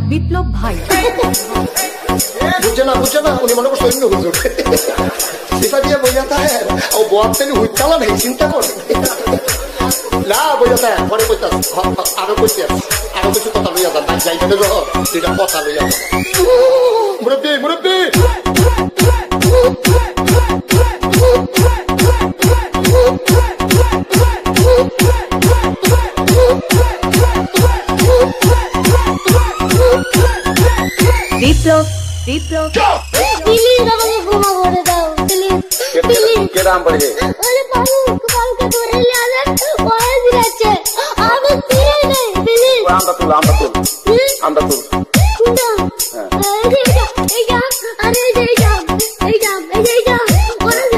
বিপ্লব ভাই বুঝছে না উনি মনে করছে অন্য হুজুর সেটা দিয়ে বোঝাতে হয় ও বোয়াতে হুই চালা নেই চিন্তা করে না বোঝাতে হয় পরে কইতে আরো কইতে আরো কিছু কথা লইয়া যান যাইতে যেটা কথা লইয়া যান মুরব্বী বিপ্লব প্লিজ আমাকে ক্ষমা করে দাও প্লিজ কেরাম বলে ওরে বাবু কালকে ধরে নিয়ে আসেন ওরে দিচ্ছে আমি তীরে নেই প্লিজ আমরা তুল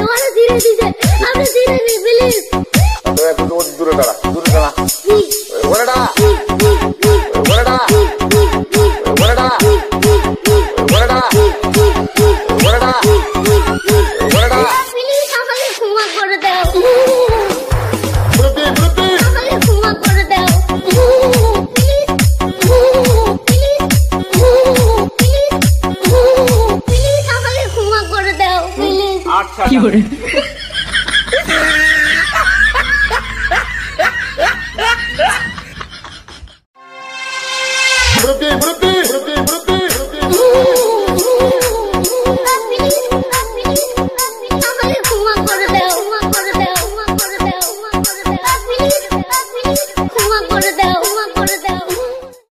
ওরে তীরে দিছে আমি তীরে নেই প্লিজ দূরে দাঁড়া ওরেডা কি করে